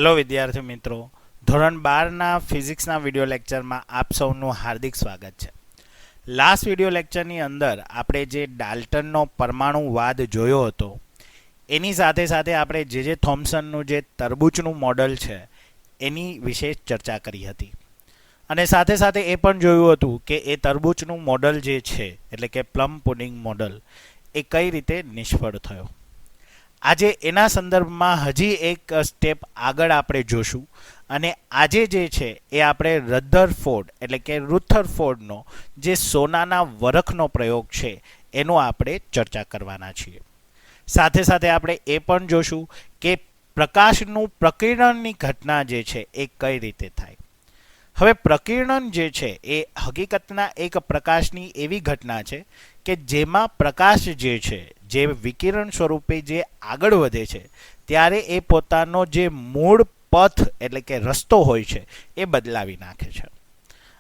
Hello વિદ્યાર્થી મિત્રો, ધોરણ 12ના ફિઝિક્સના વિડિયો લેક્ચરમાં આપ સૌનું હાર્દિક સ્વાગત છે. લાસ્ટ વિડિયો લેક્ચરની અંદર આપણે જે ડાલ્ટનનો પરમાણુવાદ જોયો હતો એની સાથે સાથે આપણે જે થોમ્સનનું જે તરબૂચનું મોડલ છે એની વિશે ચર્ચા કરી હતી. અને સાથે સાથે એ પણ જોયું હતું કે એ તરબૂચનું મોડલ જે છે એટલે કે પ્લમ પુડિંગ મોડલ એ કઈ રીતે નિષ્ફળ થયો. આજે એના સંદર્ભમાં હજી એક સ્ટેપ આગળ આપણે જોશું અને આજે જે છે એ આપણે રધરફોર્ડ એટલે કે રુથરફોર્ડનો જે સોનાના વરખનો પ્રયોગ છે એનો આપણે ચર્ચા કરવાના છીએ. સાથે સાથે આપણે એ પણ જોશું કે પ્રકાશનું પ્રકિરણની ઘટના જે છે એ કઈ રીતે થાય. હવે પ્રકિર્ણન જે છે એ હકીકતના એક પ્રકાશની એવી ઘટના છે કે જેમાં પ્રકાશ જે છે જે વિકિરણ સ્વરૂપે જે આગળ વધે છે ત્યારે એ પોતાનો જે મૂળ પથ એટલે કે રસ્તો હોય છે એ બદલાવી નાખે છે.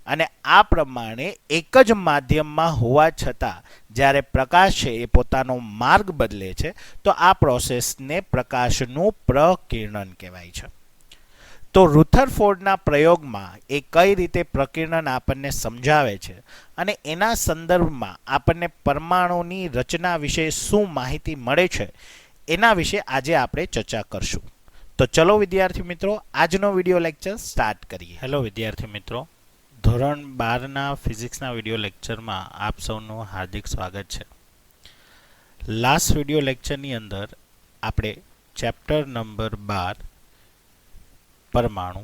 અને આ પ્રમાણે એક જ માધ્યમમાં હોવા છતાં જ્યારે પ્રકાશ છે એ પોતાનો માર્ગ બદલે છે તો આ પ્રોસેસને પ્રકાશનું પ્રકિર્ણન કહેવાય છે. તો રુથરફોર્ડના પ્રયોગમાં એ કઈ રીતે પ્રકિર્ણન આપણને સમજાવે છે અને એના સંદર્ભમાં આપણને પરમાણુની રચના વિશે શું માહિતી મળે છે એના વિશે આજે આપણે ચર્ચા કરશું. તો ચલો વિદ્યાર્થી મિત્રો, આજનો વિડિયો લેક્ચર સ્ટાર્ટ કરીએ. હેલો વિદ્યાર્થી મિત્રો, ધોરણ 12ના ફિઝિક્સના વિડિયો લેક્ચરમાં આપ સૌનું હાર્દિક સ્વાગત છે. લાસ્ટ વિડિયો લેક્ચરની અંદર આપણે ચેપ્ટર નંબર 12 પરમાણુ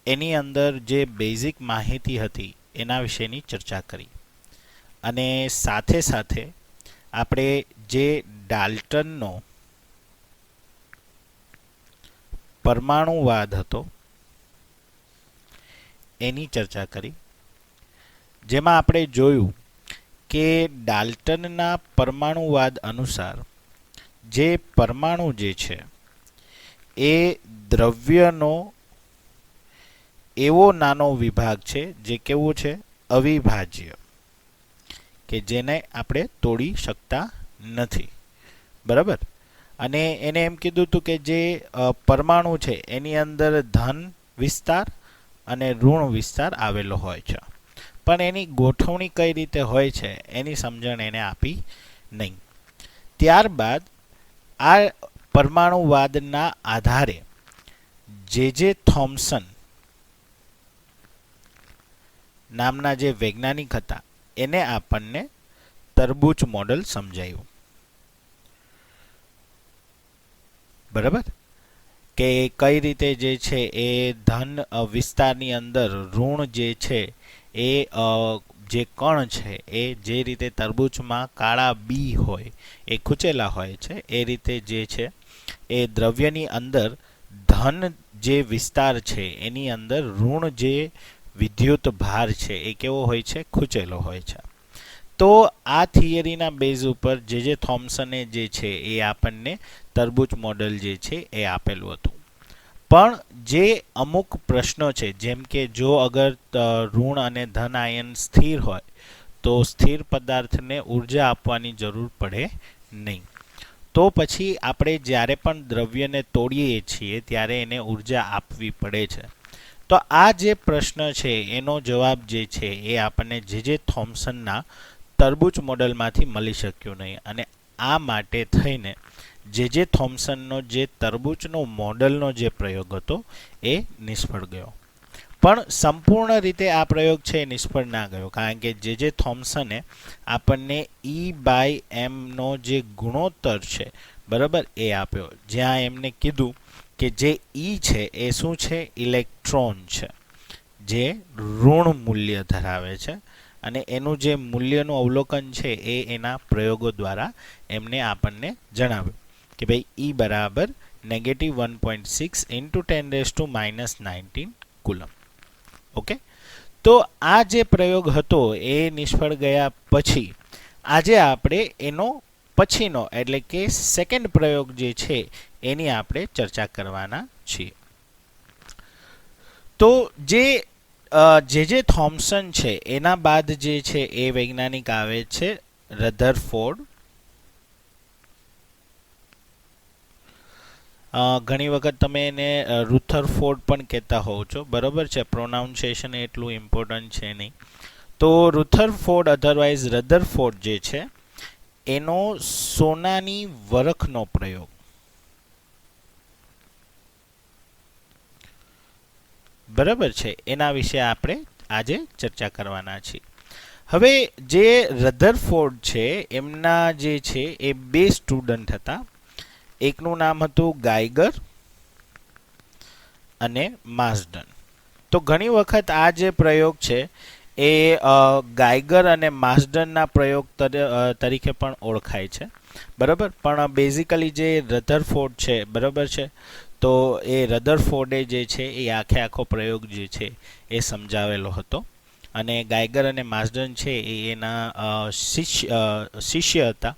એની અંદર જે બેઝિક માહિતી હતી એના વિશેની ચર્ચા કરી અને સાથે સાથે આપણે જે ડાલ્ટનનો પરમાણુવાદ હતો એની ચર્ચા કરી, જેમાં આપણે જોયું કે ડાલ્ટનના પરમાણુવાદ અનુસાર જે પરમાણુ જે છે એ દ્રવ્યનો એવો નાનો વિભાગ છે જે કેવો છે, અવિભાજ્ય, કે જેને આપણે તોડી શકતા નથી. બરાબર. અને એને એમ કીધું હતું કે જે પરમાણુ છે એની અંદર ધન વિસ્તાર અને ઋણ વિસ્તાર આવેલો હોય છે, પણ એની ગોઠવણી કઈ રીતે હોય છે એની સમજણ એને આપી નહીં. ત્યારબાદ આ પરમાણુવાદના આધારે જે થોમ્સન નામના જે વૈજ્ઞાનિક હતા એને આપણને તરબૂચ મોડલ સમજાયું. બરાબર, કે કઈ રીતે જે છે એ ધન વિસ્તારની અંદર ઋણ જે છે એ જે કણ છે એ જે રીતે તરબૂચમાં કાળા બી હોય એ ખૂંચેલા હોય છે એ રીતે જે છે એ દ્રવ્યની અંદર ધન જે વિસ્તાર છે એની અંદર ઋણ જે વિદ્યુત ભાર છે એ કેવો હોય છે, ખૂંચેલો હોય છે. તો આ થિયરીના બેઝ ઉપર જે થોમ્સને જે છે એ આપણને તરબૂચ મોડલ જે છે એ આપેલું હતું. પણ જે અમુક પ્રશ્નો છે, જેમ કે જો અગર ઋણ અને ધન આયન સ્થિર હોય તો સ્થિર પદાર્થને ઉર્જા આપવાની જરૂર પડે નહીં. તો પછી આપણે જ્યારે પણ દ્રવ્યને તોડીએ છીએ ત્યારે એને ઉર્જા આપવી પડે છે. તો આ જે પ્રશ્ન છે એનો જવાબ જે છે એ આપણને જે થોમ્સનના તરબૂચ મોડલમાંથી મળી શક્યો નહીં અને આ માટે થઈને જે થોમ્સનનો જે તરબૂચનો મોડલનો જે પ્રયોગ હતો એ નિષ્ફળ ગયો. પણ સંપૂર્ણ રીતે આ પ્રયોગ છે એ નિષ્ફળ ના ગયો, કારણ કે જે થોમ્સને આપણને E/mનો જે ગુણોત્તર છે બરાબર એ આપ્યો, જ્યાં એમને કીધું કે જે E છે એ શું છે, ઇલેક્ટ્રોન છે જે ઋણ મૂલ્ય ધરાવે છે અને એનું જે મૂલ્યનું અવલોકન છે એ એના પ્રયોગો દ્વારા એમને આપણને જણાવ્યું કે ભાઈ E બરાબર -1.6 × 10⁻⁻19 કુલમ. ઓકે, તો આ જે પ્રયોગ હતો એ નિષ્ફળ ગયા પછી આજે આપણે એનો પછીનો એટલે કે સેકન્ડ પ્રયોગ જે છે એની આપણે ચર્ચા કરવાના છીએ. તો જે થોમ્સન છે એના બાદ જે છે એ વૈજ્ઞાનિક આવે છે રધરફોર્ડ. ઘણી વખત તમે એને રુથરફોર્ડ પણ કહેતા હોવ છો, બરાબર છે. પ્રોનાઉન્સિએશન એટલું ઇમ્પોર્ટન્ટ છે નહીં. તો રુથરફોર્ડ અધરવાઇઝ રધરફોર્ડ જે છે એનો સોનાની વરખનો પ્રયોગ, બરાબર છે, એના વિશે આપણે આજે ચર્ચા કરવાના છીએ. હવે જે રધરફોર્ડ છે એમના જે છે એ બે સ્ટુડન્ટ હતા. એકનું નામ હતું ગાયગર અને માર્સડન. તો ઘણી વખત આ જે પ્રયોગ છે એ ગાયગર અને માર્સડનના પ્રયોગ તરીકે પણ ઓળખાય છે, બરાબર. પણ બેઝિકલી જે રધરફોર્ડ છે, બરાબર છે, તો એ રધરફોર્ડે જે છે એ આખો પ્રયોગ જે છે એ સમજાવેલો હતો. અને ગાયગર અને માર્સડન છે એ એના શિષ્ય હતા,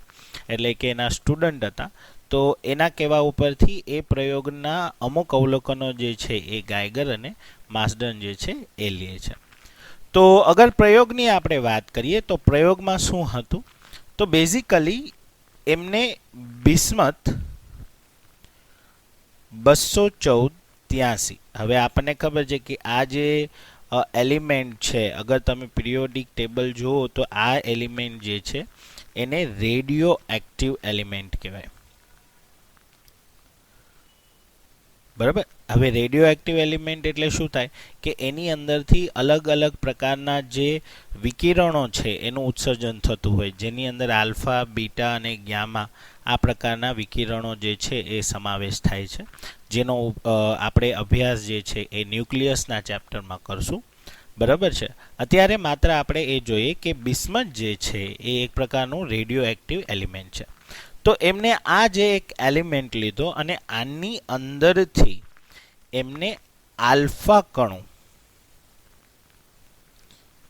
એટલે કે એના સ્ટુડન્ટ હતા. તો એના કહેવા ઉપરથી એ પ્રયોગના અમુક અવલોકનો જે છે એ ગાયગર અને માર્સડન જે છે એ લે છે. તો અગર પ્રયોગની આપણે વાત કરીએ તો પ્રયોગમાં શું હતું, તો બેઝિકલી એમને બિસ્મથ 21483, હવે આપણને ખબર છે કે આ જે એલિમેન્ટ છે, અગર તમે પિરિયોડિક ટેબલ જુઓ તો આ એલિમેન્ટ જે છે એને રેડિયો એક્ટિવ એલિમેન્ટ કહેવાય, બરાબર. હવે રેડિયો એક્ટિવ એલિમેન્ટ એટલે શું થાય કે એની અંદરથી અલગ અલગ પ્રકારના જે વિકિરણો છે એનું ઉત્સર્જન થતું હોય, જેની અંદર આલ્ફા, બીટા અને ગામા આ પ્રકારના વિકિરણો જે છે એ સમાવેશ થાય છે, જેનો આપણે અભ્યાસ જે છે એ ન્યુક્લિયસના ચેપ્ટરમાં કરશું, બરાબર છે. અત્યારે માત્ર આપણે એ જોઈએ કે બિસ્મથ જે છે એ એક પ્રકારનું રેડિયો એક્ટિવ એલિમેન્ટ છે. તો એમને આ જે એક એલિમેન્ટ લીધો અને આની અંદરથી એમને આલ્ફા કણો,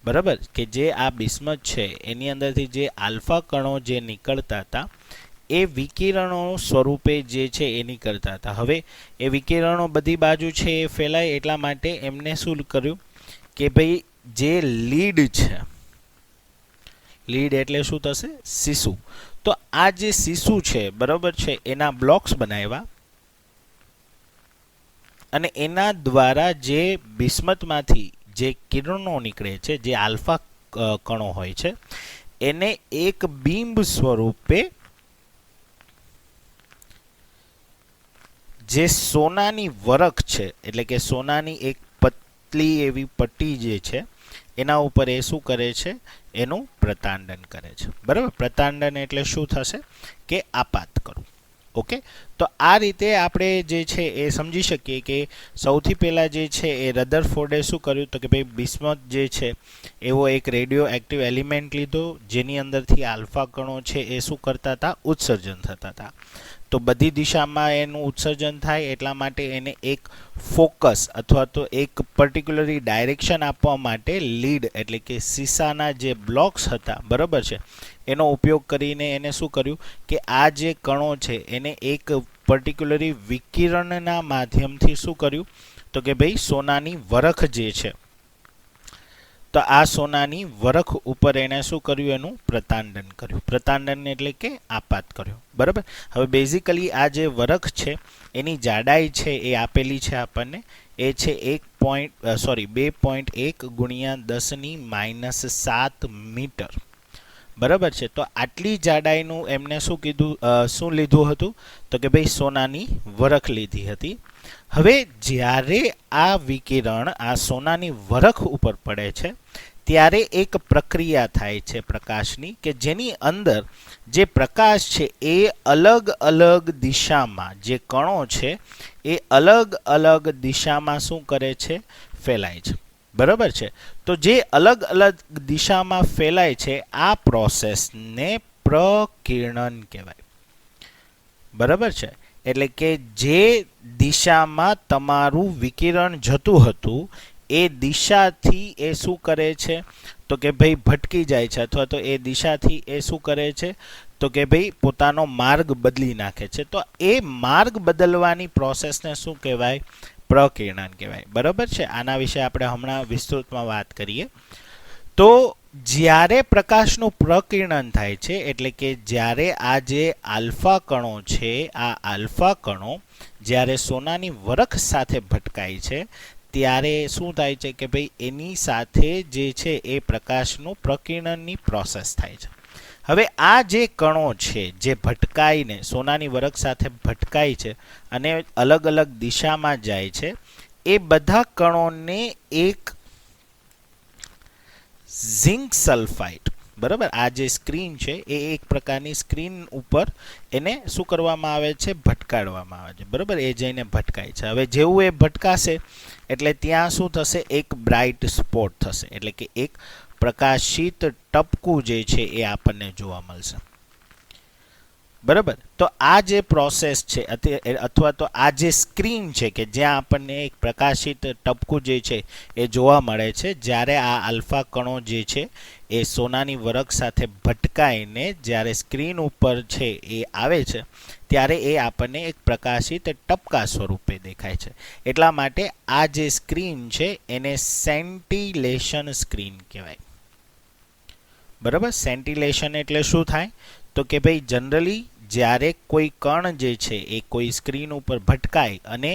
બરાબર, કે જે આ બિસ્મથ છે એની અંદરથી જે આલ્ફા કણો જે નીકળતા હતા એ વિકિરણો સ્વરૂપે જે છે એ નીકળતા હતા. હવે એ વિકિરણો બધી બાજુ છે એ ફેલાય એટલા માટે એમને શું કર્યું કે ભાઈ જે લીડ છે, લીડ એટલે શું થશે, શીશુ. તો આ જે શીશુ છે, બરાબર છે, એના બ્લોક્સ બનાવ્યા અને એના દ્વારા જે બિસ્મથમાંથી જે કિરણો નીકળે છે, જે આલ્ફા કણો હોય છે, એને એક બિંબ સ્વરૂપે જે સોનાની વરખ છે, એટલે કે સોનાની એક પતલી એવી પટ્ટી જે છે એના ઉપર એ શું કરે છે, એનું પ્રતાંડન કરે છે, બરાબર. પ્રતાંડન એટલે શું થશે કે આપાત કરવું. ઓકે, તો આ રીતે આપણે જે છે એ સમજી શકીએ કે સૌથી પહેલાં જે છે એ રધરફોર્ડે શું કર્યું, તો કે ભાઈ બિસ્મથ જે છે એવો એક રેડિયો એક્ટિવ એલિમેન્ટ લીધો, જેની અંદરથી આલ્ફા કણો છે એ શું કરતા હતા, ઉત્સર્જન થતા હતા. તો બધી દિશામાં એનું ઉત્સર્જન થાય એટલા માટે એને એક ફોકસ અથવા તો એક પર્ટિક્યુલરી ડાયરેક્શન આપવા માટે લીડ એટલે કે સીસાના જે બ્લોક્સ હતા, બરાબર છે, એનો ઉપયોગ કરીને એને શું કર્યું કે આ જે કણો છે એને એક પર્ટિક્યુલરી વિકિરણના માધ્યમથી શું કર્યું, તો કે ભાઈ સોનાની વરખ જે છે, તો આ સોનાની વરખ ઉપર એણે શું કર્યું, એનું પ્રતાંડન કર્યું. પ્રતાંડન એટલે કે આપાત કર્યો, બરાબર. હવે બેઝિકલી આ જે વરખ છે એની જાડાઈ છે એ આપેલી છે આપણને, એ છે 2.1 ગુણ્યા 10⁻⁷ મીટર, બરાબર છે. તો આટલી જાડાઈનું એમને શું કીધું, શું લીધું હતું, તો કે ભાઈ સોનાની વરખ લીધી હતી. હવે જ્યારે આ વિકિરણ આ સોનાની વરખ ઉપર પડે છે ત્યારે એક પ્રક્રિયા થાય છે પ્રકાશની, કે જેની અંદર જે પ્રકાશ છે એ અલગ અલગ દિશામાં, જે કણો છે એ અલગ અલગ દિશામાં શું કરે છે, ફેલાય છે, બરાબર છે. તો જે અલગ અલગ દિશામાં ફેલાય છે આ પ્રોસેસને પ્રકિરણન કહેવાય, બરાબર છે. એટલે કે જે દિશામાં તમારું વિકિરણ જતું હતું એ દિશાથી એ શું કરે છે, તો કે ભાઈ ભટકી જાય છે, અથવા તો એ દિશાથી એ શું કરે છે, તો કે ભાઈ પોતાનો માર્ગ બદલી નાખે છે. તો એ માર્ગ બદલવાની પ્રોસેસને શું કહેવાય, પ્રકિરણન કહેવાય, બરાબર છે. આના વિશે આપણે હમણાં વિસ્તૃતમાં વાત કરીએ. તો જ્યારે પ્રકાશનું પ્રકિરણન થાય છે, એટલે કે જ્યારે આ જે આલ્ફા કણો છે, આ આલ્ફા કણો જ્યારે સોનાની વરખ સાથે ભટકાય છે ત્યારે શું થાય છે કે ભાઈ એની સાથે જે છે એ પ્રકાશનું પ્રકિરણની પ્રોસેસ થાય છે. હવે આ જે કણો છે જે ભટકાઈને સોનાની વરખ સાથે ભટકાય છે અને અલગ અલગ દિશામાં જાય છે, એ બધા કણોને એક ઝિંક સલ્ફાઇડ, બરાબર, આ જે સ્ક્રીન છે એ એક પ્રકારની સ્ક્રીન ઉપર એને શું કરવામાં આવે છે, ભટકાડવામાં આવે છે, બરાબર, એ જઈને ભટકાય છે. હવે જેવું એ ભટકાશે એટલે ત્યાં શું થશે, એક બ્રાઇટ સ્પોટ થશે, એટલે કે એક પ્રકાશિત ટપકું જે છે એ આપણને જોવા મળશે. બરાબર, તો આ જે પ્રોસેસ છે અથવા તો આ જે સ્ક્રીન છે કે જ્યાં આપણને એક પ્રકાશિત ટપકું જે છે એ જોવા મળે છે જ્યારે આ આલ્ફા કણો જે છે એ સોનાની વરખ સાથે ભટકાઈને જ્યારે સ્ક્રીન ઉપર છે એ આવે છે ત્યારે એ આપણને એક પ્રકાશિત ટપકા સ્વરૂપે દેખાય છે. એટલા માટે આ જે સ્ક્રીન છે એને સેન્ટિલેશન સ્ક્રીન કહેવાય. બરાબર, સેન્ટિલેશન એટલે શું થાય તો કે ભાઈ જનરલી જ્યારે કોઈ કણ જે છે એ કોઈ સ્ક્રીન ઉપર ભટકાય અને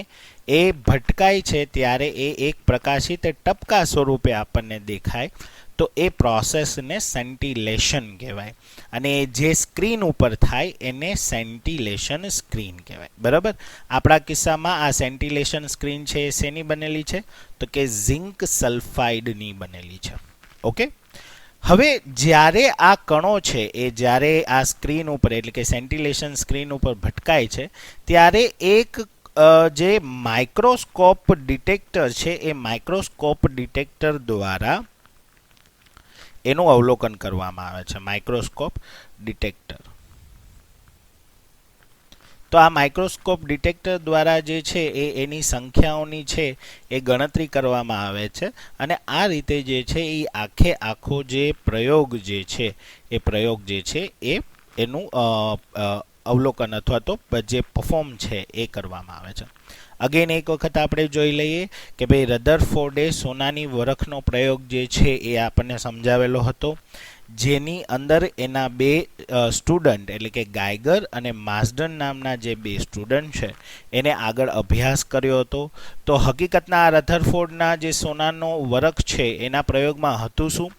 એ ભટકાય છે ત્યારે એ એક પ્રકાશિત ટપકા સ્વરૂપે આપણને દેખાય, તો એ પ્રોસેસને સેન્ટિલેશન કહેવાય અને જે સ્ક્રીન ઉપર થાય એને સેન્ટિલેશન સ્ક્રીન કહેવાય. બરાબર, આપણા કિસ્સામાં આ સેન્ટિલેશન સ્ક્રીન છે એ શેની બનેલી છે તો કે ઝિંક સલ્ફાઇડની બનેલી છે. ઓકે, હવે જ્યારે આ કણો છે એ જ્યારે આ સ્ક્રીન ઉપર એટલે કે સેન્ટિલેશન સ્ક્રીન ઉપર ભટકાય છે ત્યારે એક જે માઇક્રોસ્કોપ ડિટેક્ટર છે એ માઇક્રોસ્કોપ ડિટેક્ટર દ્વારા એનું અવલોકન કરવામાં આવે છે. માઇક્રોસ્કોપ ડિટેક્ટર, તો આ માઇક્રોસ્કોપ ડિટેક્ટર દ્વારા જે છે એ એની સંખ્યાઓની છે એ ગણતરી કરવામાં આવે છે અને આ રીતે જે છે એ આખો જે પ્રયોગ જે છે એ પ્રયોગ જે છે એ એનું અવલોકન અથવા તો જે પરફોર્મ છે એ કરવામાં આવે છે. અગેન એક વખત આપણે જોઈ લઈએ કે ભાઈ રધરફોર્ડે સોનાની વરખનો પ્રયોગ જે છે એ આપણને સમજાવેલો હતો, જેની અંદર એના બે સ્ટુડન્ટ એટલે કે ગાયગર અને માસ્ડન નામના જે બે સ્ટુડન્ટ છે એને આગળ અભ્યાસ કર્યો હતો. તો હકીકતના આ રધરફોર્ડના જે સોનાનો વરખ છે એના પ્રયોગમાં હતું શું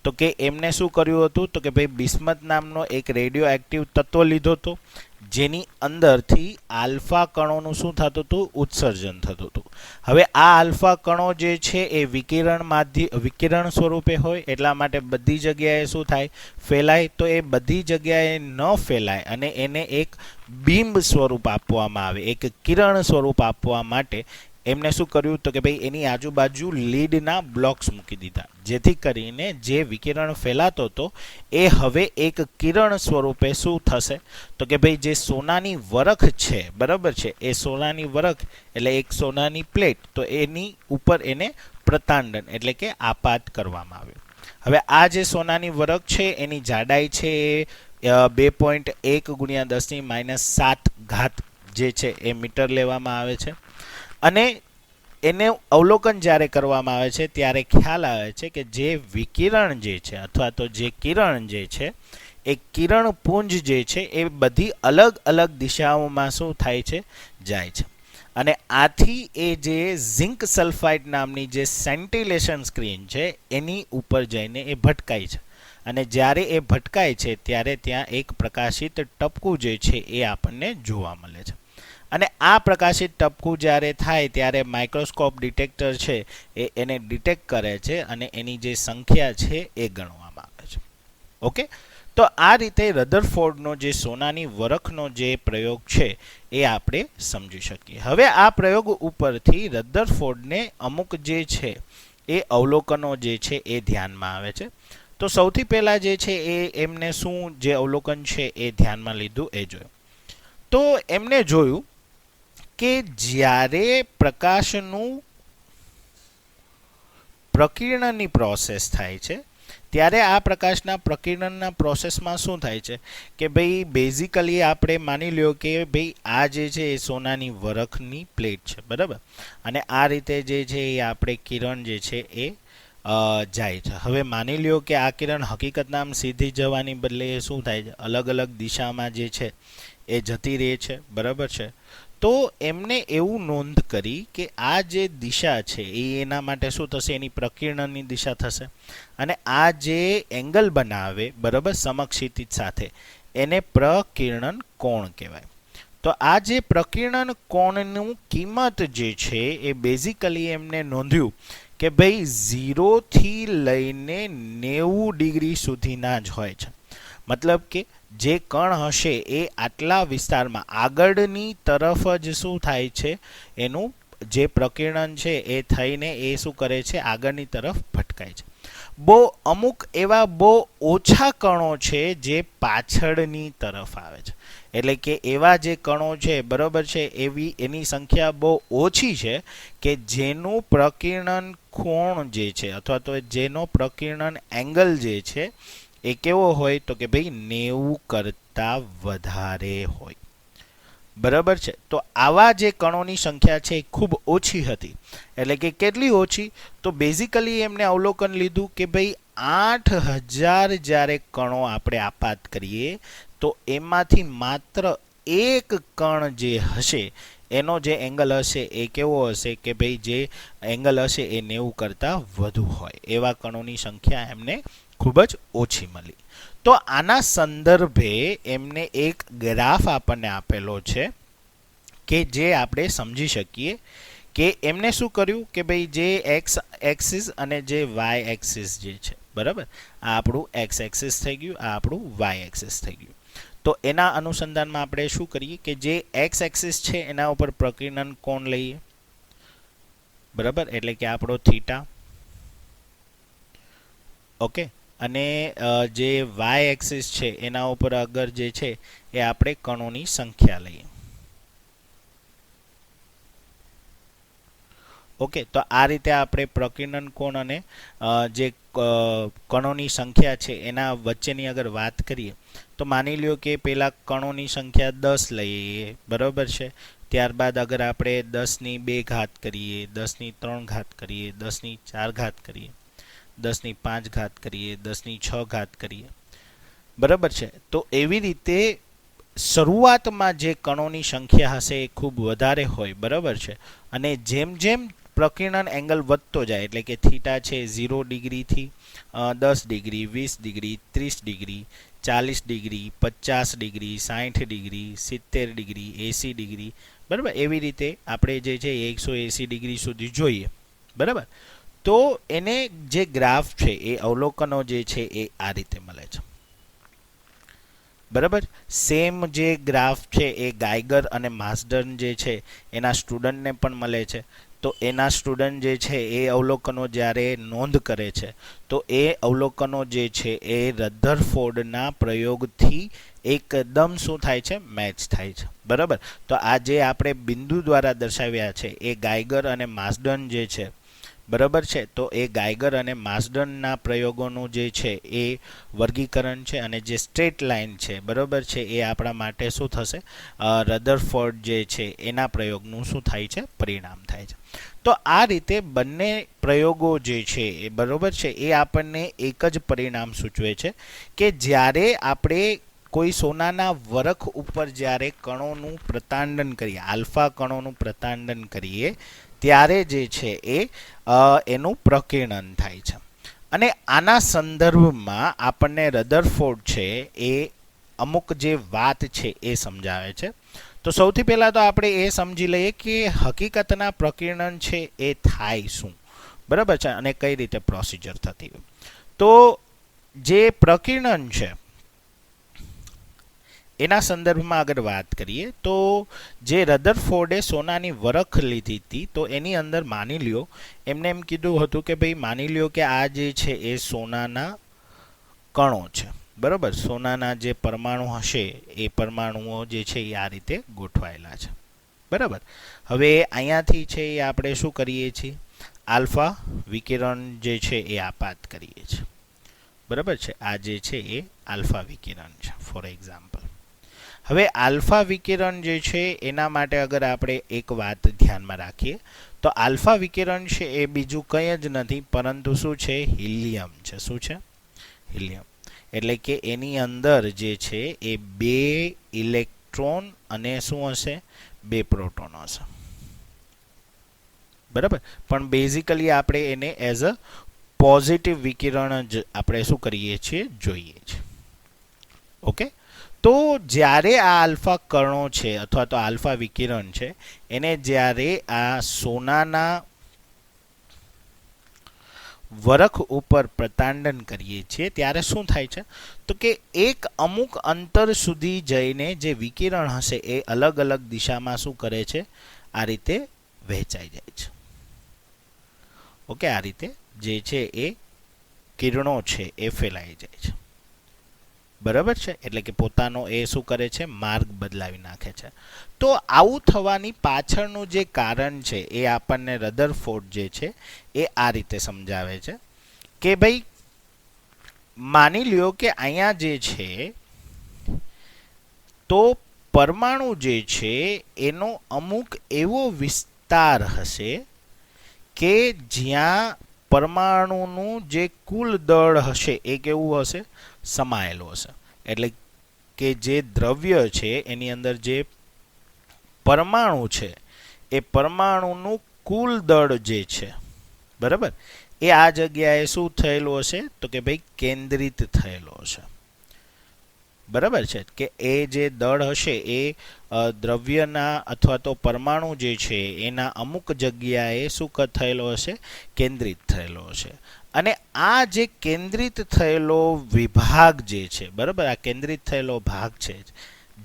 તો કે એમને શું કર્યું હતું તો કે ભાઈ બિસ્મથ નામનો એક રેડિયો એક્ટિવ તત્વ લીધો હતો જેની અંદરથી આલ્ફા કણોનું શું થતું હતું, ઉત્સર્જન થતું હતું. હવે આ આલ્ફા કણો જે છે એ વિકિરણ સ્વરૂપે હોય એટલા માટે બધી જગ્યાએ શું થાય, ફેલાય. તો એ બધી જગ્યાએ ન ફેલાય અને એને એક બિંબ સ્વરૂપ આપવામાં આવે, એક કિરણ સ્વરૂપ આપવા માટે એમને શું કર્યું તો કે ભાઈ એની આજુબાજુ લીડના બ્લોક્સ મૂકી દીધા, જેથી કરીને જે વિકિરણ ફેલાતો હતો એ હવે એક કિરણ સ્વરૂપે શું થશે તો કે ભાઈ જે સોનાની વરખ છે, બરાબર છે, એ સોનાની વરખ એટલે એક સોનાની પ્લેટ, તો એની ઉપર એને પ્રતાંડન એટલે કે આપાત કરવામાં આવ્યું. હવે આ જે સોનાની વરખ છે એની જાડાઈ છે 2.1 × 10⁻⁷ જે છે એ મીટર લેવામાં આવે છે અને એને અવલોકન જ્યારે કરવામાં આવે છે ત્યારે ખ્યાલ આવે છે કે જે વિકિરણ જે છે અથવા તો જે કિરણ જે છે એ કિરણ પુંજ જે છે એ બધી અલગ અલગ દિશાઓમાં શું થાય છે, જાય છે. અને આથી એ જે ઝિંક સલ્ફાઇડ નામની જે સેન્ટિલેશન સ્ક્રીન છે એની ઉપર જઈને એ ભટકાય છે અને જ્યારે એ ભટકાય છે ત્યારે ત્યાં એક પ્રકાશિત ટપકું જે છે એ આપણને જોવા મળે છે. અને આ પ્રકાશિત ટપકું જ્યારે થાય ત્યારે માઇક્રોસ્કોપ ડિટેક્ટર છે એ એને ડિટેક્ટ કરે છે અને એની જે સંખ્યા છે એ ગણવામાં આવે છે. ઓકે, તો આ રીતે રધરફોર્ડનો જે સોનાની વરખનો જે પ્રયોગ છે એ આપણે સમજી શકીએ. હવે આ પ્રયોગ ઉપરથી રધરફોર્ડને અમુક જે છે એ અવલોકનો જે છે એ ધ્યાનમાં આવે છે. તો સૌથી પહેલાં જે છે એ એમને શું જે અવલોકન છે એ ધ્યાનમાં લીધું એ જોયું. તો એમને જોયું કે જ્યારે પ્રકાશનું પ્રકિરણની પ્રોસેસ થાય છે ત્યારે આ પ્રકાશના પ્રકિરણના પ્રોસેસમાં શું થાય છે કે ભાઈ બેઝિકલી આપણે માની લ્યો કે ભાઈ આ જે છે એ સોનાની વરખની પ્લેટ છે, બરાબર, અને આ રીતે જે છે એ આપણે કિરણ જે છે એ જાય છે. હવે માની લ્યો કે આ કિરણ હકીકતના આમ સીધી જવાની બદલે એ શું થાય છે, અલગ અલગ દિશામાં જે છે એ જતી રહે છે. બરાબર છે. તો એમને એવું નોંધ કરી કે આ જે દિશા છે એ એના માટે શું થશે, એની પ્રકિરણની દિશા થશે. અને આ જે એંગલ બનાવે, બરાબર, સમક્ષિતિજ સાથે, એને પ્રકિર્ણન કોણ કહેવાય. તો આ જે પ્રકિર્ણન કોણનું કિંમત જે છે એ બેઝિકલી એમને નોંધ્યું કે ભાઈ 0 થી લઈને 90 ડિગ્રી સુધીના જ હોય છે. મતલબ કે જે કણ હશે એ આટલા વિસ્તારમાં આગળની તરફ જ શું થાય છે, એનું જે પ્રકિર્ણન છે એ થઈને એ શું કરે છે, આગળની તરફ ભટકાય છે. અમુક એવા બહુ ઓછા કણો છે જે પાછળની તરફ આવે છે. એટલે કે એવા જે કણો છે, બરાબર છે, એની સંખ્યા બહુ ઓછી છે કે જેનું પ્રકિર્ણન કોણ જે છે અથવા તો જેનો પ્રકિર્ણન એંગલ જે છે એ કેવો હોય, તો કે ભાઈ 90 કરતાં વધારે હોય. બરાબર છે. તો આવા જે કણોની સંખ્યા છે એ ખૂબ ઓછી હતી. એટલે કે કેટલી ઓછી, તો બેઝિકલી એમને અવલોકન લીધું કે ભાઈ 8000 જ્યારે કણો આપણે આપાત કરીએ તો એમાંથી માત્ર એક કણ જે હશે એનો જે એંગલ હશે એ કેવો હશે કે ભાઈ જે એંગલ હશે એ 90 કરતાં વધુ હોય. એવા કણોની સંખ્યા એમને ખૂબ જ ઓછી મળી. તો આના સંદર્ભે એમને એક ગ્રાફ આપણને આપેલો છે કે જે આપણે સમજી શકીએ કે એમને શું કર્યું કે ભાઈ જે એક્સ એક્સિસ અને જે વાય એક્સિસ જે છે, બરાબર, આ આપણું એક્સ એક્સિસ થઈ ગયું, આ આપણું વાય એક્સિસ થઈ ગયું. તો એના અનુસંધાનમાં આપણે શું કરીએ કે જે એક્સ એક્સિસ છે એના ઉપર પ્રકિર્ણન કોણ લઈએ, બરાબર, એટલે કે આપણો થીટા. ઓકે. અને જે વાય એક્સિસ છે એના ઉપર અગર જે છે એ આપણે કણોની સંખ્યા લઈએ. ઓકે. તો આ રીતે આપણે પ્રકિર્ણન કોણ અને જે કણોની સંખ્યા છે એના વચ્ચેની અગર વાત કરીએ તો માની લ્યો કે પેલા કણોની સંખ્યા 10 લઈએ, બરાબર છે. ત્યારબાદ અગર આપણે 10ની 2 ઘાત કરીએ, 10ની 3 ઘાત કરીએ, 10ની 4 ઘાત કરીએ, 10ની 5 ઘાત કરીએ, 10ની 6 ઘાત કરીએ, બરાબર છે. તો એવી રીતે શરૂઆતમાં જે કણોની સંખ્યા હશે એ ખૂબ વધારે હોય, બરાબર છે. અને જેમ જેમ પ્રકિર્ણન એંગલ વધતો જાય, એટલે કે થીટા છે 0 ડિગ્રીથી 10 degree, 20 degree, 30 degree, 40 degree, 50 degree, 60 degree, 70 degree, 80 degree, બરાબર, એવી રીતે આપણે જે છે 180 ડિગ્રી સુધી જોઈએ, બરાબર. તો એને જે ગ્રાફ છે એ અવલોકનો જે છે એ આ રીતે મળે છે, બરાબર. સેમ જે ગ્રાફ છે એ ગાયગર અને માસ્ડર્ન જે છે એના સ્ટુડન્ટને પણ મળે છે. તો એના સ્ટુડન્ટ જે છે એ અવલોકનો જ્યારે નોંધ કરે છે તો એ અવલોકનો જે છે એ રધરફોર્ડના પ્રયોગથી એકદમ શું થાય છે, મેચ થાય છે, બરાબર. તો આ જે આપણે બિંદુ દ્વારા દર્શાવ્યા છે એ ગાયગર અને માસ્ડર્ન જે છે, બરાબર છે. તો એ ગાયગર અને માસ્ડર્નના પ્રયોગોનું જે છે એ વર્ગીકરણ છે અને જે સ્ટ્રેટ લાઇન છે, બરાબર છે, એ આપણા માટે શું થશે, રધરફોર્ડ જે છે એના પ્રયોગનું શું થાય છે, પરિણામ થાય છે. તો આ રીતે બંને પ્રયોગો જે છે એ બરાબર છે એ આપણને એક જ પરિણામ સૂચવે છે કે જ્યારે આપણે કોઈ સોનાના વરખ ઉપર જ્યારે કણોનું પ્રતાંડન કરીએ, આલ્ફા કણોનું પ્રતાંડન કરીએ ત્યારે જે છે એ એનું પ્રકિર્ણન થાય છે. અને આના સંદર્ભમાં આપણને રધરફોર્ડ છે એ અમુક જે વાત છે એ સમજાવે છે. તો સૌથી પહેલાં તો આપણે એ સમજી લઈએ કે હકીકતના પ્રકિર્ણન છે એ થાય શું, બરાબર છે, અને કઈ રીતે પ્રોસિજર થતી હોય. તો જે પ્રકિર્ણન છે એના સંદર્ભમાં અગર વાત કરીએ તો જે રધરફોર્ડે સોનાની વરખ લીધી હતી તો એની અંદર માની લ્યો એમને એમ કીધું હતું કે ભાઈ માની લ્યો કે આ જે છે એ સોનાના કણો છે, બરાબર. સોનાના જે પરમાણુ હશે એ પરમાણુઓ જે છે એ આ રીતે ગોઠવાયેલા છે, બરાબર. હવે અહીંયાથી છે એ આપણે શું કરીએ છીએ, આલ્ફા વિકિરણ જે છે એ આપાત કરીએ છીએ, બરાબર છે. આ જે છે એ આલ્ફા વિકિરણ છે ફોર એક્ઝામ્પલ. હવે આલ્ફા વિકિરણ જે છે એના માટે અગર આપણે એક વાત ધ્યાનમાં રાખીએ તો આલ્ફા વિકિરણ છે એ બીજું કંઈ જ નથી પરંતુ શું છે? હિલિયમ છે. શું છે? હિલિયમ. એટલે કે એની અંદર જે છે એ 2 ઇલેક્ટ્રોન અને શું હશે? 2 પ્રોટોન હશે. બરાબર. પણ બેઝિકલી આપણે એને એઝ અ પોઝિટિવ વિકિરણ જ આપણે શું કરીએ છીએ? જોઈએ છીએ. ઓકે. તો જ્યારે આ આલ્ફા કણો છે અથવા તો આલ્ફા વિકિરણ છે એને જ્યારે આ સોનાના વરખ ઉપર પ્રતાંડન કરીએ છીએ ત્યારે શું થાય છે? તો કે એક અમુક અંતર સુધી જઈને જે વિકિરણ હશે એ અલગ અલગ દિશામાં શું કરે છે? આ રીતે વહેંચાઈ જાય છે. ઓકે. આ રીતે જે છે એ કિરણો છે એ ફેલાઈ જાય છે. બરાબર છે. એટલે કે પોતાનો એ શું કરે છે? માર્ગ બદલાવી નાખે છે. તો આવું થવાની પાછળનું જે કારણ છે એ આપણને રધરફોર્ડ જે છે એ આ રીતે સમજાવે છે કે ભાઈ માની લ્યો કે અહીંયા જે છે તો પરમાણુ જે છે એનો અમુક એવો વિસ્તાર હશે કે જ્યાં પરમાણુનું જે કુલ દળ હશે એ કેવું હશે? સમાયેલું હશે. એટલે કે જે દ્રવ્ય છે એની અંદર જે પરમાણુ છે એ પરમાણુનું કુલ દળ જે છે બરાબર એ આ જગ્યાએ શું થયેલું હશે? તો કે ભાઈ કેન્દ્રિત થયેલો હશે. બરાબર છે. કે એ જે દળ હશે એ દ્રવ્યના અથવા તો પરમાણુ જે છે એના અમુક જગ્યાએ શું થયેલો હશે? કેન્દ્રિત થયેલો હશે. અને આ જે કેન્દ્રિત થયેલો વિભાગ જે છે બરાબર આ કેન્દ્રિત થયેલો ભાગ છે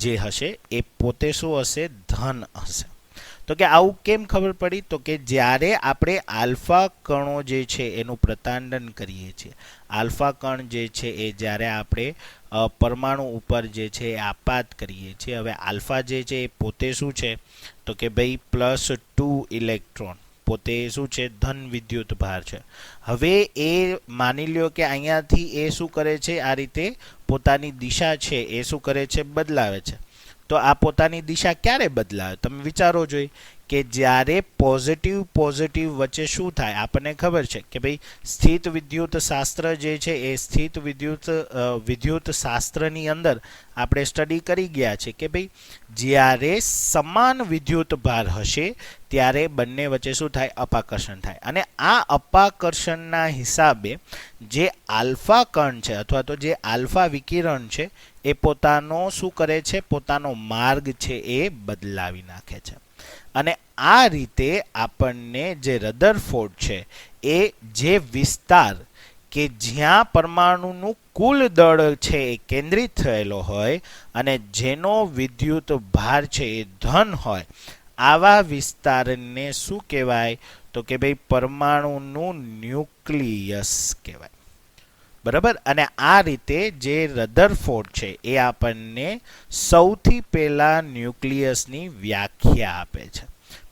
જે હશે એ પોતે શું હશે? ધન હશે. તો કે આવું કેમ ખબર પડી? તો કે જ્યારે આપણે આલ્ફા કણો જે છે એનું પ્રતાંડન કરીએ છીએ, આલ્ફા કણ જે છે એ જ્યારે આપણે પરમાણુ ઉપર જે છે એ આપાત કરીએ છીએ. હવે આલ્ફા જે છે એ પોતે શું છે? તો કે ભાઈ +2 ઇલેક્ટ્રોન પોતે શું છે? ધન વિદ્યુત ભાર છે. હવે એ માની લ્યો કે અહીંયાથી એ શું કરે છે? આ રીતે પોતાની દિશા છે એ શું કરે છે? બદલાવે છે. તો આ પોતાની દિશા ક્યારે બદલાવે? તમે વિચારો જોઈએ કે જ્યારે પોઝિટિવ વચ્ચે શું થાય? આપણને ખબર છે કે ભાઈ સ્થિત વિદ્યુત શાસ્ત્ર જે છે એ સ્થિત વિદ્યુત શાસ્ત્રની અંદર આપણે સ્ટડી કરી ગયા છે કે ભાઈ જ્યારે સમાન વિદ્યુત ભાર હશે ત્યારે બંને વચ્ચે શું થાય? અપાકર્ષણ થાય. અને આ અપાકર્ષણના હિસાબે જે આલ્ફા કણ છે અથવા તો જે આલ્ફા વિકિરણ છે એ પોતાનો શું કરે છે? પોતાનો માર્ગ છે એ બદલાવી નાખે છે. અને આ રીતે આપણને જે રધરફોર્ડ છે એ જે વિસ્તાર કે જ્યાં પરમાણુનું કુલ દળ છે એ કેન્દ્રિત થયેલો હોય અને જેનો વિદ્યુત ભાર છે એ ધન હોય આવા વિસ્તારને શું કહેવાય? તો કે ભાઈ પરમાણુનું ન્યુક્લિયસ કહેવાય. બરાબર. અને આ રીતે જે રધરફોર્ડ છે એ આપણને સૌથી પહેલા ન્યુક્લિયસની વ્યાખ્યા આપે છે.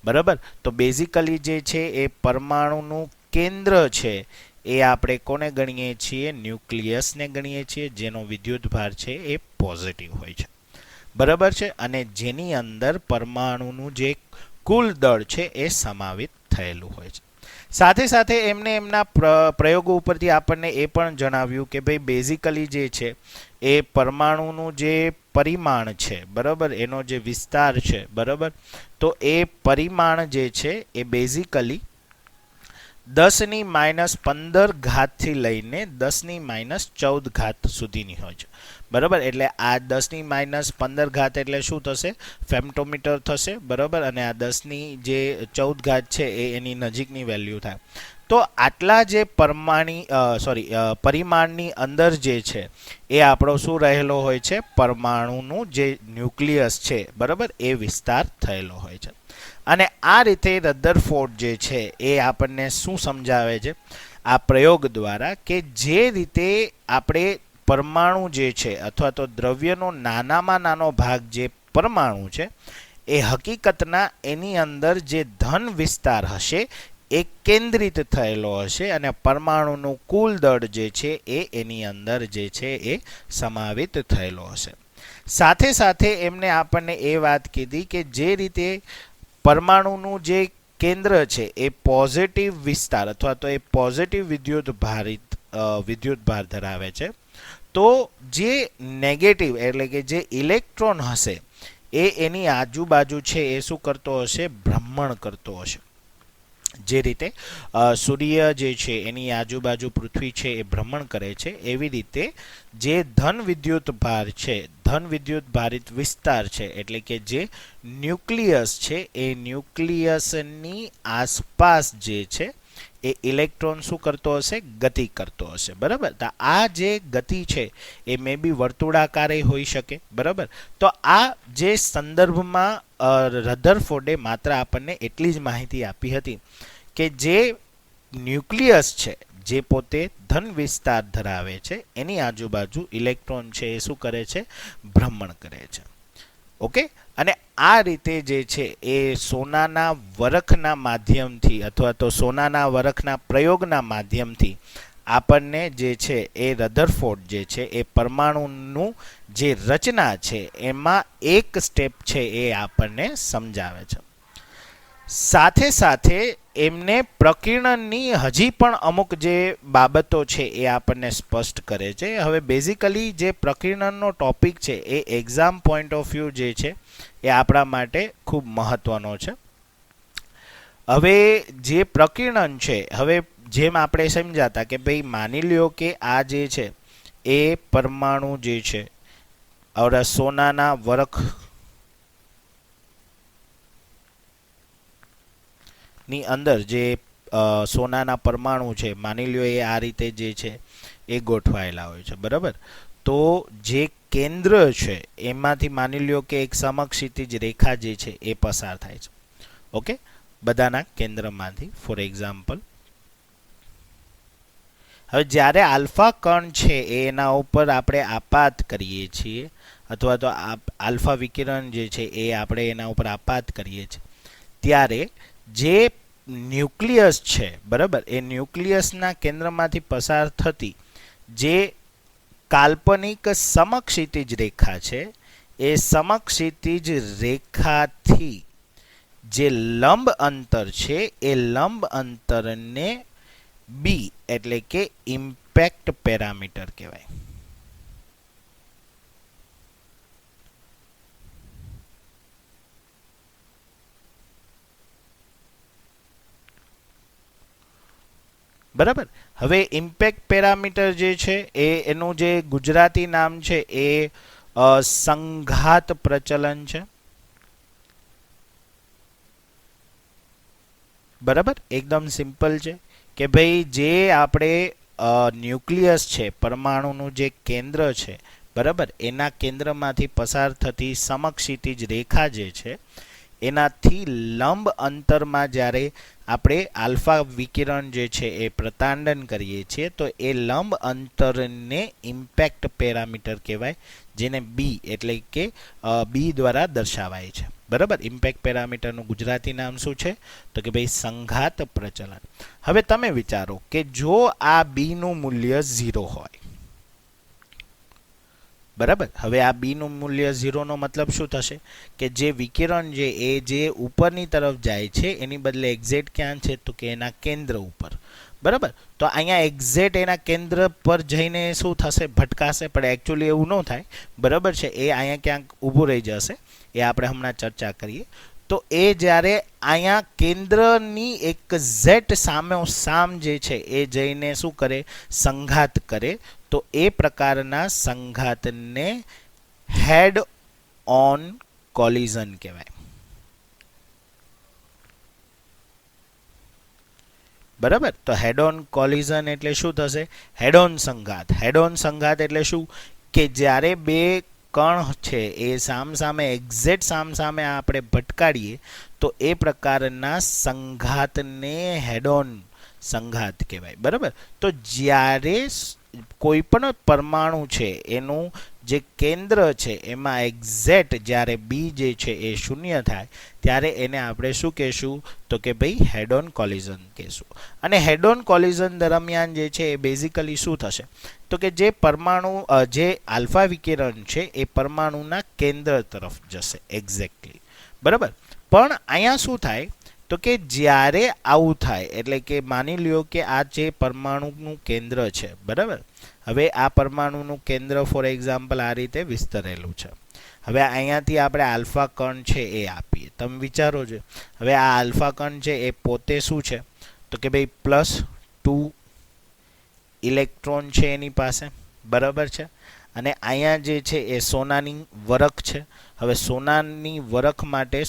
બરાબર. તો બેઝિકલી જે છે એ પરમાણુનું કેન્દ્ર છે એ આપણે કોને ગણીએ છીએ? ન્યુક્લિયસને ગણીએ છીએ જેનો વિદ્યુત ભાર છે એ પોઝિટિવ હોય છે. બરાબર છે. અને જેની અંદર પરમાણુનું જે કુલ દળ છે એ સમાવિત થયેલું હોય છે. સાથે સાથે એમને એમના પ્રયોગો ઉપરથી આપણને એ પણ જણાવ્યું કે ભાઈ બેઝિકલી જે છે એ પરમાણુનું જે પરિમાણ છે બરાબર એનો જે વિસ્તાર છે બરાબર તો એ પરિમાણ જે છે એ બેઝિકલી 10⁻15 થી લઈને 10⁻14 સુધીની હોય છે. બરાબર. એટલે આ 10⁻15 એટલે શું થશે? ફેમ્ટોમીટર થશે. બરાબર. અને આ 10⁻14 છે એ એની નજીકની વેલ્યુ થાય. તો આટલા જે પરિમાણની અંદર જે છે એ આપણો શું રહેલો હોય છે? પરમાણુનું જે ન્યુક્લિયસ છે બરાબર એ વિસ્તાર થયેલો હોય છે. અને આ રીતે રધરફોર્ડ જે છે એ આપણને શું સમજાવે છે આ પ્રયોગ દ્વારા? કે જે રીતે આપણે પરમાણુ જે છે અથવા તો દ્રવ્યનો નાનામાં નાનો ભાગ જે પરમાણુ છે એ હકીકતના એની અંદર જે ધન વિસ્તાર હશે એ કેન્દ્રિત થયેલો હશે અને પરમાણુનું કુલ દળ જે છે એ એની અંદર જે છે એ સમાવિત થયેલો હશે. સાથે સાથે એમને આપણને એ વાત કીધી કે જે રીતે પરમાણુનું જે કેન્દ્ર છે એ પોઝિટિવ વિસ્તાર અથવા તો એ પોઝિટિવ વિદ્યુત ભાર ધરાવે છે, તો જે નેગેટિવ એટલે કે જે ઇલેક્ટ્રોન હશે એ એની આજુબાજુ છે એ શું કરતો હશે? ભ્રમણ કરતો હશે. જે રીતે સૂર્ય જે છે એની આજુબાજુ પૃથ્વી છે એ ભ્રમણ કરે છે, એવી રીતે જે ધન વિદ્યુત ભાર છે, ધન વિદ્યુત ભારિત વિસ્તાર છે, એટલે કે જે ન્યુક્લિયસ છે, એ ન્યુક્લિયસની આસપાસ જે છે એ ઇલેક્ટ્રોન શું કરતો હશે? ગતિ કરતો હશે. બરાબર. તો આ જે ગતિ છે એ મે બી વર્તુળાકારે હોઈ શકે. બરાબર. તો આ જે સંદર્ભમાં રધરફોર્ડે માત્ર આપણને એટલી જ માહિતી આપી હતી કે જે ન્યુક્લિયસ છે જે પોતે ધન વિસ્તાર ધરાવે છે એની આજુબાજુ ઇલેક્ટ્રોન છે એ શું કરે છે? ભ્રમણ કરે છે. ઓકે. અને આ રીતે જે છે એ સોનાના વરખના માધ્યમથી અથવા તો સોનાના વરખના પ્રયોગના માધ્યમથી આપણને જે છે એ રધરફોર્ડ જે છે એ પરમાણુનું જે રચના છે એમાં એક સ્ટેપ છે એ આપણને સમજાવે છે. સાથે સાથે એમને પ્રકીર્ણનની હજી પણ અમુક જે બાબતો છે એ આપણને સ્પષ્ટ કરે છે. હવે બેઝિકલી જે પ્રકીર્ણનનો ટોપિક છે એ એક્ઝામ પોઈન્ટ ઓફ વ્યૂ જે છે એ આપણા માટે ખૂબ મહત્વનો છે. હવે જે પ્રકીર્ણન છે, હવે જેમ આપણે સમજાતા કે ભાઈ માની લ્યો કે આ જે છે એ પરમાણુ જે છે સોનાના વરખ ની અંદર જે સોનાના પરમાણુ છે, માની લ્યો એ આ રીતે જે છે એ ગોઠવાયેલા હોય છે. બરાબર. તો જે કેન્દ્ર છે એમાંથી માની લ્યો કે એક સમક્ષિતિજ રેખા જે છે એ પસાર થાય છે. ઓકે. બધાના કેન્દ્રમાંથી ફોર એક્ઝામ્પલ. હવે જ્યારે આલ્ફા કણ છે એના ઉપર આપણે આપાત કરીએ છીએ અથવા તો આલ્ફા વિકિરણ જે છે એ આપણે એના ઉપર આપાત કરીએ છીએ, ત્યારે જે ન્યુક્લિયસ છે, બરાબર, એ ન્યુક્લિયસના કેન્દ્રમાંથી પસાર થતી જે કાલ્પનિક સમક્ષિતિજ રેખા છે, એ સમક્ષિતિજ રેખાથી જે લંબ અંતર છે એ લંબ અંતરને બી એટલે કે ઇમ્પેક્ટ પેરામીટર કહેવાય. બરાબર. હવે ઇમ્પેક્ટ પેરામીટર જે છે એ એનું જે ગુજરાતી નામ છે એ સંઘાત પ્રચલન છે. બરાબર. એકદમ સિમ્પલ છે કે ભાઈ જે આપણે ન્યુક્લિયસ છે, પરમાણુનું જે કેન્દ્ર છે, બરાબર, એના કેન્દ્રમાંથી પસાર થતી સમક્ષિતિજ રેખા જે છે એનાથી લંબ અંતરમાં જ્યારે આપણે આલ્ફા વિકિરણ જે છે એ પ્રતાંડન કરીએ છીએ તો એ લંબ અંતરને ઇમ્પેક્ટ પેરામીટર કહેવાય, જેને બી એટલે કે બી દ્વારા દર્શાવાય છે. બરાબર. ઇમ્પેક્ટ પેરામીટરનું ગુજરાતી નામ શું છે? તો કે ભાઈ સંઘાત પ્રચલન. હવે તમે વિચારો કે જો આ બીનું મૂલ્ય 0 હોય, બરાબર, હવે આ બીનું મૂલ્ય 0 નો મતલબ શું થશે? કે જે વિકિરણ છે એ જે ઉપરની તરફ જાય છે એની બદલે એક્ઝેક્ટ ક્યાં છે? તો કે એના કેન્દ્ર ઉપર. બરાબર. તો અહીંયા એક્ઝેક્ટ એના કેન્દ્ર પર જઈને શું થશે? ભટકાશે. પણ એકચ્યુઅલી એવું ન થાય. બરાબર છે. એ અહીંયા ક્યાંક ઊભું રહી જશે. એ આપણે હમણાં ચર્ચા કરીએ. તો એ જ્યારે અહીંયા કેન્દ્રની એક્ઝેક્ટ સામ જે છે એ જઈને શું કરે? સંઘાત કરે. તો એ પ્રકારના સંઘાતને હેડ ઓન કોલિઝન કહેવાય. બરાબર. તો હેડ ઓન કોલિઝન એટલે શું થશે? હેડ ઓન સંઘાત. હેડ ઓન સંઘાત એટલે શું? કે જ્યારે બે કણ છે એ સામસામે એક્ઝેક્ટ સામસામે આપણે ભટકાડીએ તો એ પ્રકારના સંઘાતને હેડ ઓન સંઘાત કહેવાય. બરાબર. તો જ્યારે કોઈ પણ પરમાણુ છે એનું જે કેન્દ્ર છે એમાં એક્ઝેક્ટ જ્યારે બી જે છે એ શૂન્ય થાય ત્યારે એને આપણે શું કહેશું તો કે ભાઈ હેડ ઓન કોલિઝન કહેશું. અને હેડ ઓન કોલિઝન દરમિયાન જે છે એ બેઝિકલી શું થશે તો કે જે પરમાણુ જે આલ્ફા વિકિરણ છે એ પરમાણુના કેન્દ્ર તરફ જશે એક્ઝેક્ટલી. બરાબર. પણ અહીંયા શું થાય તો કે જ્યારે આવું થાય એટલે કે માની લ્યો કે આ જે પરમાણુનું કેન્દ્ર છે બરાબર. હવે આ પરમાણુનું કેન્દ્ર ફોર એક્ઝામ્પલ આ રીતે વિસ્તરેલું છે. હવે અહીંયાથી આપણે આલ્ફા કણ છે એ આપીએ. તમે વિચારો છો હવે આ આલ્ફા કણ છે એ પોતે શું છે તો કે ભાઈ +2 ઇલેક્ટ્રોન છે એની પાસે. બરાબર છે. અને અહીંયા જે છે એ સોનાની વરખ છે. હવે સોનાની વરખ માટે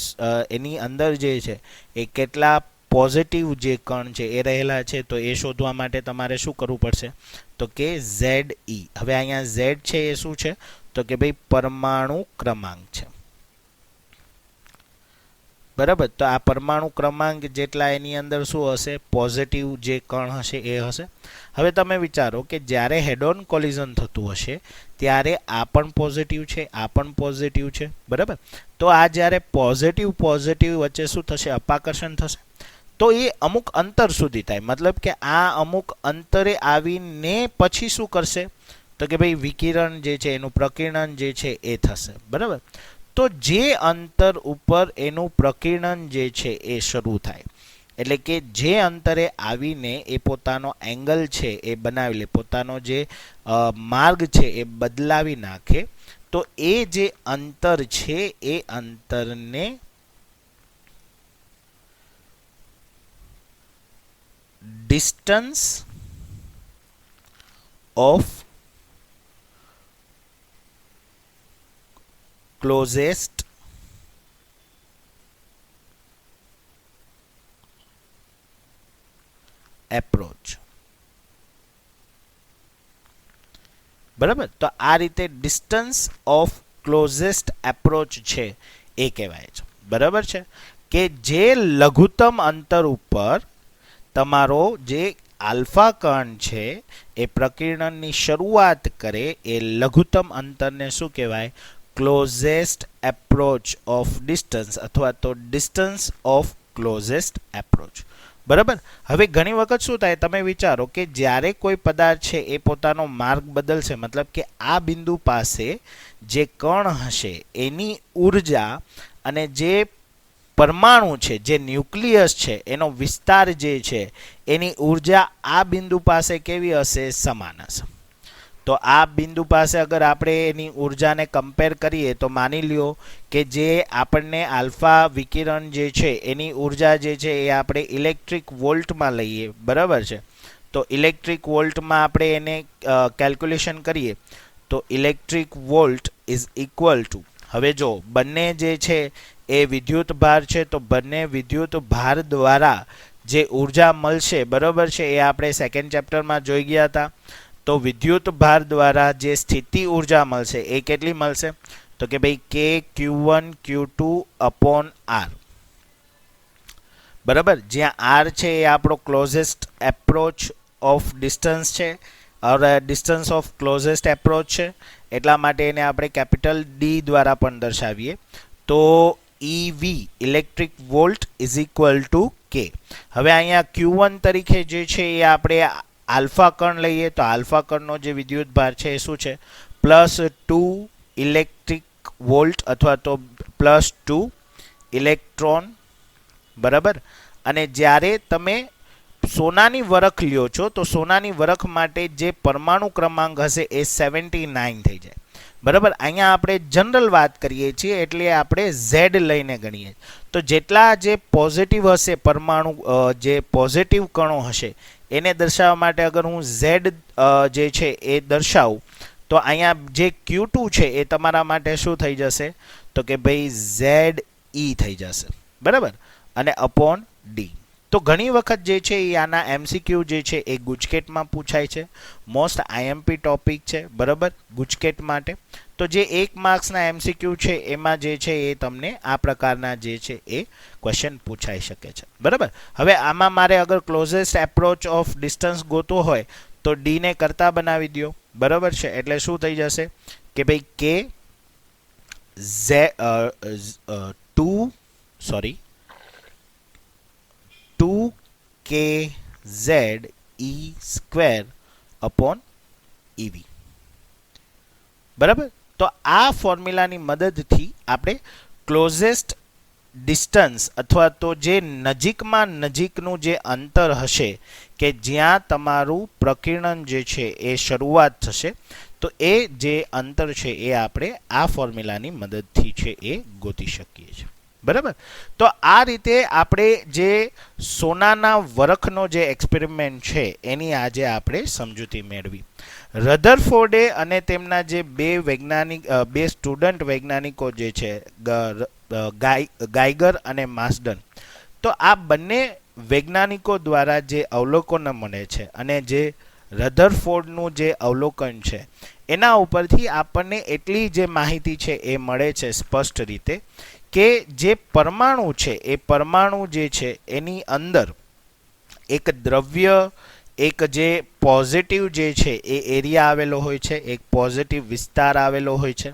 એની અંદર જે છે એ કેટલા પોઝિટિવ જે કણ છે એ રહેલા છે તો એ શોધવા માટે તમારે શું કરવું પડશે તો કે ZE. હવે અહીંયા Z છે એ શું છે તો કે ભાઈ પરમાણુ ક્રમાંક છે. બરાબર. તો આ પરમાણુ ક્રમાંક જેટલા એની અંદર શું હશે પોઝિટિવ જે કણ હશે એ હશે. હવે તમે વિચારો કે જ્યારે હેડ ઓન કોલિઝન થતું હશે ત્યારે આ પણ પોઝિટિવ છે આ પણ પોઝિટિવ છે. બરાબર. તો આ જ્યારે પોઝિટિવ વચ્ચે શું થશે અપાકર્ષણ થશે. તો એ અમુક અંતર સુધી થાય મતલબ કે આ અમુક અંતરે આવીને પછી શું કરશે તો કે ભાઈ વિકિરણ જે છે એનું પ્રકિર્ણન જે છે એ થશે. બરાબર. તો જે અંતર ઉપર એનું પ્રકિર્ણન જે છે એ શરૂ થાય એટલે કે જે અંતરે આવીને એ પોતાનો એંગલ છે એ બનાવી લે પોતાનો જે માર્ગ છે એ બદલાવી નાખે તો એ જે અંતર છે એ અંતરને ડિસ્ટન્સ ઓફ ક્લોઝેસ્ટ એપ્રોચ. બરાબર. તો આ રીતે ડિસ્ટન્સ ઓફ ક્લોઝેસ્ટ એપ્રોચ છે એ કહેવાય છે. બરાબર છે કે જે લઘુત્તમ અંતર ઉપર તમારો જે આલ્ફા કણ છે એ પ્રકિર્ણનની શરૂઆત કરે એ લઘુત્તમ અંતરને શું કહેવાય ક્લોઝેસ્ટ એપ્રોચ ઓફ ડિસ્ટન્સ અથવા તો ડિસ્ટન્સ ઓફ ક્લોઝેસ્ટ એપ્રોચ. બરાબર. હવે ઘણી વખત શું થાય તમે વિચારો કે જ્યારે કોઈ પદાર્થ છે એ પોતાનો માર્ગ બદલશે મતલબ કે આ બિંદુ પાસે જે કણ હશે એની ઉર્જા અને જે પરમાણુ છે જે ન્યુક્લિયસ છે એનો વિસ્તાર જે છે એની ઉર્જા આ બિંદુ પાસે કેવી હશે સમાન હશે. તો આ બિંદુ પાસે અગર આપણે એની ઉર્જાને કમ્પેર કરીએ તો માની લ્યો કે જે આપણને આલ્ફા વિકિરણ જે છે એની ઉર્જા જે છે એ આપણે ઇલેક્ટ્રિક વોલ્ટમાં લઈએ. બરાબર છે. તો ઇલેક્ટ્રિક વોલ્ટમાં આપણે એને કેલ્ક્યુલેશન કરીએ તો electric volt is equal to હવે જો બંને જે છે એ વિદ્યુત ભાર છે તો બંને વિદ્યુત ભાર દ્વારા જે ઉર્જા મળશે બરાબર છે એ આપણે સેકન્ડ ચેપ્ટરમાં જોઈ ગયા હતા. તો વિદ્યુત ભાર દ્વારા જે સ્થિતિ ઉર્જા મળશે એ કેટલી મળશે તો કે ભાઈ K Q1 Q2 upon R. બરાબર. જ્યાં R છે એ આપણો ક્લોઝેસ્ટ એપ્રોચ ઓફ ડિસ્ટન્સ છે ઓર ડિસ્ટન્સ ઓફ ક્લોઝેસ્ટ એપ્રોચ છે એટલા માટે એને આપણે કેપિટલ D દ્વારા પણ દર્શાવીએ. તો EV electric volt is equal to K. હવે અહીંયા Q1 તરીકે જે છે એ આપણે આલ્ફા કણ લઈએ તો આલ્ફા કણનો જે વિદ્યુત ભાર છે એ શું છે +2 ઇલેક્ટ્રિક વોલ્ટ અથવા તો +2 ઇલેક્ટ્રોન. બરાબર. અને જ્યારે તમે સોનાની વરખ લ્યો છો તો સોનાની વરખ માટે જે પરમાણુ ક્રમાંક હશે એ 79 થઈ જાય. બરાબર. અહીંયા આપણે જનરલ વાત કરીએ છીએ એટલે આપણે Z લઈને ગણીએ. તો જેટલા જે પોઝિટિવ હશે પરમાણુ જે પોઝિટિવ કણો હશે એને દર્શાવવા માટે અગર હું Z જે છે એ દર્શાવું તો અહીંયા જે Q2 છે એ તમારા માટે શું થઈ જશે તો કે ભાઈ ZE થઈ જશે. બરાબર. અને અપોન D. તો ઘણી વખત જે છે એ આના MCQ જે છે એ ગુજકેટમાં પૂછાય છે. મોસ્ટ IMP ટોપિક છે. બરાબર. ગુજકેટ માટે તો જે 1 માર્ક્સના MCQ છે એમાં જે છે એ તમને આ પ્રકારના જે છે એ ક્વેશ્ચન પૂછાઈ શકે છે. બરાબર. હવે આમાં મારે અગર ક્લોઝેસ્ટ એપ્રોચ ઓફ ડિસ્ટન્સ ગોતવો હોય તો ડી ને કરતા બનાવી દો, બરાબર છે. એટલે શું થઈ જશે કે ભાઈ કે ટુ કે ઝેડ ઈ સ્ક્વેર અપોન ઈવી, બરાબર. તો આ ફોર્મ્યુલાની મદદથી આપણે ક્લોઝેસ્ટ ડિસ્ટન્સ અથવા તો જે નજીકમાં નજીકનું જે અંતર હશે કે જ્યાં તમારું પ્રકીર્ણન જે છે એ શરૂઆત થશે, તો એ જે અંતર છે એ આપણે આ ફોર્મ્યુલાની મદદથી છે એ ગોતી શકીએ છીએ, બરાબર. તો આ રીતે આપણે જે સોનાના વરખનો જે એક્સપેરિમેન્ટ છે એની આજે આપણે સમજૂતી મેળવી. રધરફોર્ડે અને તેમના જે બે સ્ટુડન્ટ વૈજ્ઞાનિકો જે છે ગાઈગર અને માસ્ડન, તો આ બંને વૈજ્ઞાનિકો દ્વારા જે અવલોકનો મળે છે અને જે રધરફોર્ડનું જે અવલોકન છે એના ઉપરથી આપણને એટલી જે માહિતી છે એ મળે છે સ્પષ્ટ રીતે કે જે પરમાણુ છે એ પરમાણુ જે છે એની અંદર એક દ્રવ્ય, એક જે પોઝિટિવ જે છે એ એરિયા આવેલો હોય છે, એક પોઝિટિવ વિસ્તાર આવેલો હોય છે,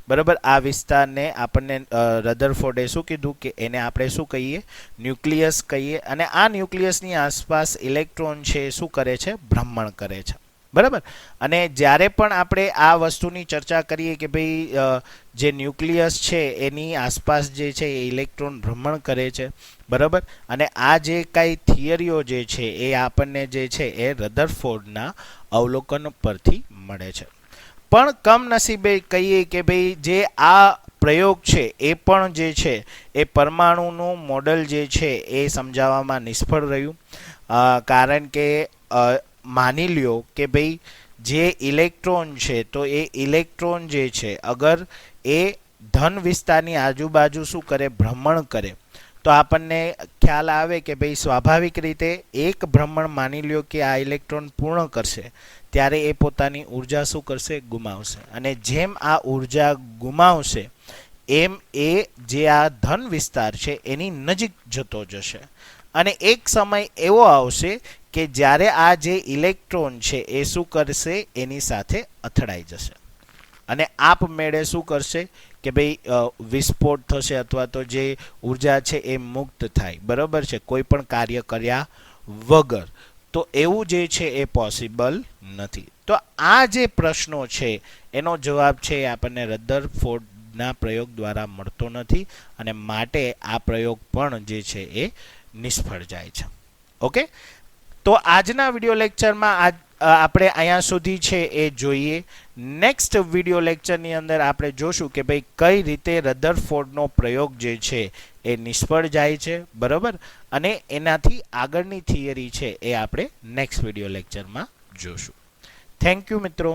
બરાબર. આ વિસ્તારને આપણને રધરફોર્ડે શું કીધું કે એને આપણે શું કહીએ, ન્યુક્લિયસ કહીએ. અને આ ન્યુક્લિયસની આસપાસ ઇલેક્ટ્રોન છે એ શું કરે છે, ભ્રમણ કરે છે, બરાબર. અને જ્યારે પણ આપણે આ વસ્તુની ચર્ચા કરીએ કે ભાઈ જે ન્યુક્લિયસ છે એની આસપાસ જે છે એ ઇલેક્ટ્રોન ભ્રમણ કરે છે, બરાબર. અને આ જે કાંઈ થિયરીઓ જે છે એ આપણને જે છે એ રધરફોર્ડના અવલોકન પરથી મળે છે. પણ કમનસીબે કહીએ કે ભાઈ જે આ પ્રયોગ છે એ પણ જે છે એ પરમાણુનું મોડલ જે છે એ સમજાવવામાં નિષ્ફળ રહ્યું. કારણ કે માની લ્યો કે ભાઈ જે ઇલેક્ટ્રોન છે તો એ ઇલેક્ટ્રોન જે છે અગર એ ધન વિસ્તારની આજુબાજુ શું કરે, ભ્રમણ કરે, તો આપણને ખ્યાલ આવે કે ભાઈ સ્વાભાવિક રીતે એક ભ્રમણ માની લ્યો કે આ ઇલેક્ટ્રોન પૂર્ણ કરશે ત્યારે એ પોતાની ઉર્જા શું કરશે, ગુમાવશે. અને જેમ આ ઉર્જા ગુમાવશે એમ એ જે આ ધન વિસ્તાર છે એની નજીક જતો જશે. અને એક સમય એવો આવશે કે જ્યારે આ જે ઇલેક્ટ્રોન છે એ શું કરશે, એની સાથે અથડાઈ જશે અને આપમેળે શું કરશે કે ભાઈ વિસ્ફોટ થશે અથવા તો જે ઉર્જા છે એ મુક્ત થાય, બરાબર છે, કોઈ પણ કાર્ય કર્યા વગર. તો એવું જે છે એ પોસિબલ નથી. તો આ જે પ્રશ્નો છે એનો જવાબ છે એ આપણને રધરફોર્ડના પ્રયોગ દ્વારા મળતો નથી અને માટે આ પ્રયોગ પણ જે છે એ નિષ્ફળ જાય છે. ઓકે, તો આજના વિડીયો લેક્ચરમાં આપણે અહીંયા સુધી છે એ જોઈએ. નેક્સ્ટ વિડીયો લેક્ચરની અંદર આપણે જોશું કે ભાઈ કઈ રીતે રધરફોર્ડનો પ્રયોગ જે છે એ નિષ્ફળ જાય છે, બરાબર. અને એનાથી આગળની થિયરી છે એ આપણે નેક્સ્ટ વિડીયો લેક્ચરમાં જોશું. થેન્ક યુ મિત્રો.